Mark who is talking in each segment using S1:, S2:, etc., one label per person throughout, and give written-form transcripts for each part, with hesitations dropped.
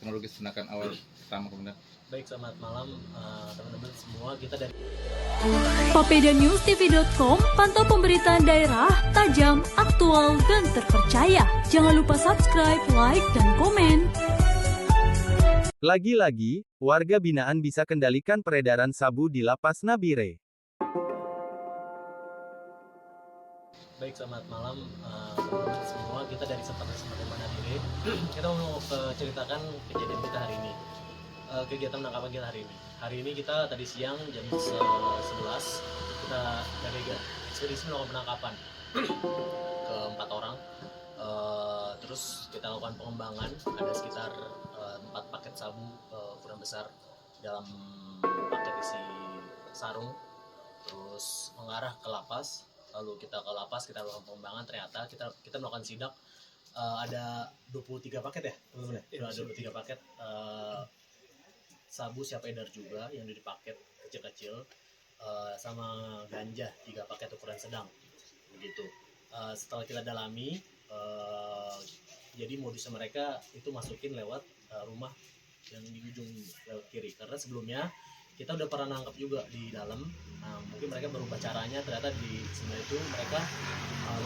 S1: kronologis tindakan awal pertama kemudian.
S2: Baik, selamat malam teman-teman semua. Kita dari
S3: PapedaNewsTV.com, pantau pemberitaan daerah, tajam, aktual, dan terpercaya. Jangan lupa subscribe, like, dan komen.
S4: Lagi-lagi, warga binaan bisa kendalikan peredaran sabu di Lapas Nabire.
S2: Baik, selamat malam teman-teman semua. Kita dari Sekretaris Nabire. Kita mau ceritakan kejadian kita hari ini. Kegiatan penangkapan kita hari ini. Hari ini kita tadi siang jam 11 kita dari ekspedisi melakukan penangkapan ke 4 orang. Terus kita lakukan pengembangan, ada sekitar 4 paket sabu ukuran besar dalam paket isi sarung, terus mengarah ke lapas. Lalu kita ke lapas, kita lakukan pengembangan, ternyata kita melakukan sidak, ada 23 paket ya teman-teman ya? Ada 23 paket sabu siap edar juga yang di paket kecil-kecil, sama ganja 3 paket ukuran sedang begitu. Setelah kita dalami, jadi modusnya mereka itu masukin lewat rumah yang di ujung lewat kiri, karena sebelumnya kita udah pernah nangkap juga di dalam. Nah, mungkin mereka berubah caranya, ternyata di sebelah itu mereka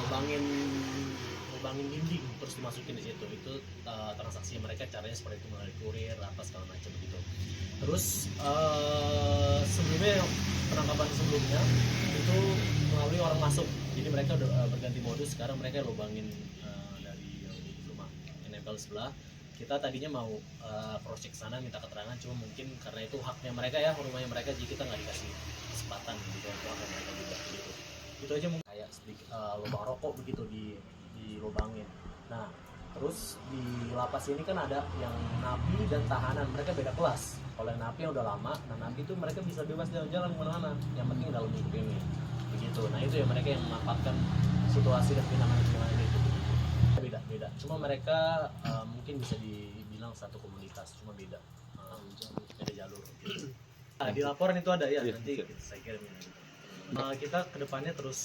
S2: lubangin dinding terus dimasukin di situ. Itu transaksi mereka caranya seperti itu, melalui kurir apa segala macam begitu. Terus sebelumnya penangkapan sebelumnya itu melalui orang masuk, jadi mereka udah berganti modus. Sekarang mereka lubangin dari rumah yang nempel sebelah. Kita tadinya mau cross check sana, minta keterangan, cuma mungkin karena itu haknya mereka ya, rumahnya mereka, jadi kita nggak dikasih kesempatan gitu, itu haknya mereka juga gitu. Itu aja mungkin kayak sedikit lubang rokok begitu dilubangin. Nah, terus di lapas ini kan ada yang napi dan tahanan, mereka beda kelas. Kalau yang napi yang udah lama, nah napi itu mereka bisa bebas jalan-jalan kemana-mana, yang penting dalam lingkup ini begitu. Nah, itu ya mereka yang memanfaatkan situasi dan pinangan itu. Beda. Cuma mereka mungkin bisa dibilang satu komunitas, cuma beda jalur gitu. Nah, di laporan itu ada ya, nanti saya kirim gitu. Kita kedepannya terus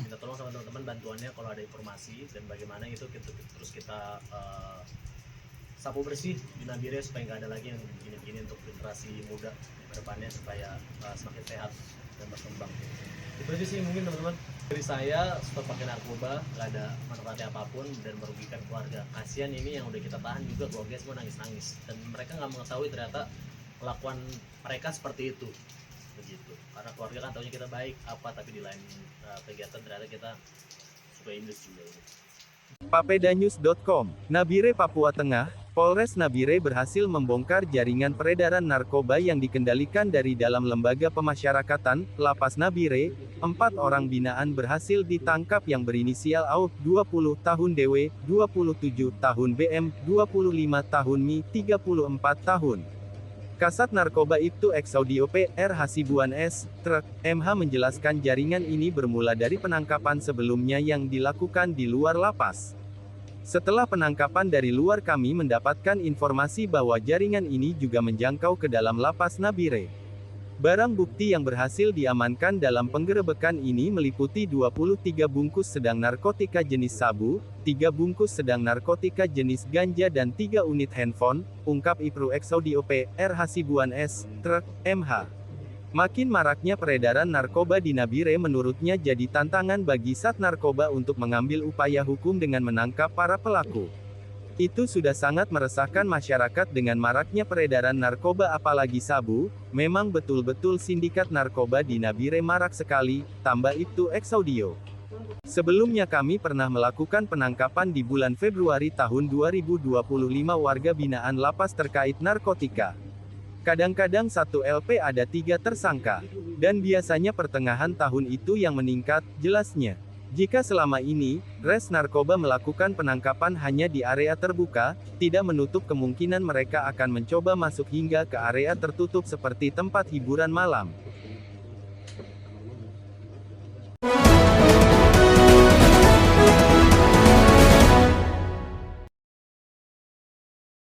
S2: minta tolong sama teman-teman bantuannya kalau ada informasi dan bagaimana itu terus kita sapu bersih di Nabire supaya nggak ada lagi yang begini-begini, untuk generasi muda kedepannya supaya semakin sehat dan berkembang. Itu aja sih mungkin teman-teman dari saya. Stop pakai narkoba, nggak ada manfaatnya apapun dan merugikan keluarga. Kasihan ini yang udah kita tahan juga, keluarga semua nangis-nangis dan mereka nggak mengetahui ternyata kelakuan mereka seperti itu begitu. Karena keluarga kan taunya kita baik apa, tapi di lain kegiatan ternyata kita suka indus juga gitu.
S4: PapedaNews.com, Nabire, Papua Tengah. Polres Nabire berhasil membongkar jaringan peredaran narkoba yang dikendalikan dari dalam lembaga pemasyarakatan, Lapas Nabire. 4 orang binaan berhasil ditangkap yang berinisial AUF 20 tahun, DW 27 tahun, BM 25 tahun, MI 34 tahun. Kasat Narkoba Ibtu Eksaudio PR Hasibuan S. Truk, MH menjelaskan jaringan ini bermula dari penangkapan sebelumnya yang dilakukan di luar lapas. Setelah penangkapan dari luar, kami mendapatkan informasi bahwa jaringan ini juga menjangkau ke dalam Lapas Nabire. Barang bukti yang berhasil diamankan dalam penggerebekan ini meliputi 23 bungkus sedang narkotika jenis sabu, 3 bungkus sedang narkotika jenis ganja dan 3 unit handphone, ungkap Ibtu Eksaudio PR Hasibuan S. Truk, MH. Makin maraknya peredaran narkoba di Nabire menurutnya jadi tantangan bagi Sat Narkoba untuk mengambil upaya hukum dengan menangkap para pelaku. Itu sudah sangat meresahkan masyarakat dengan maraknya peredaran narkoba apalagi sabu. Memang betul-betul sindikat narkoba di Nabire marak sekali, tambah Ibtu Eksaudio. Sebelumnya kami pernah melakukan penangkapan di bulan Februari tahun 2025 warga binaan lapas terkait narkotika. Kadang-kadang satu LP ada 3 tersangka. Dan biasanya pertengahan tahun itu yang meningkat, jelasnya. Jika selama ini, Res Narkoba melakukan penangkapan hanya di area terbuka, tidak menutup kemungkinan mereka akan mencoba masuk hingga ke area tertutup seperti tempat hiburan malam.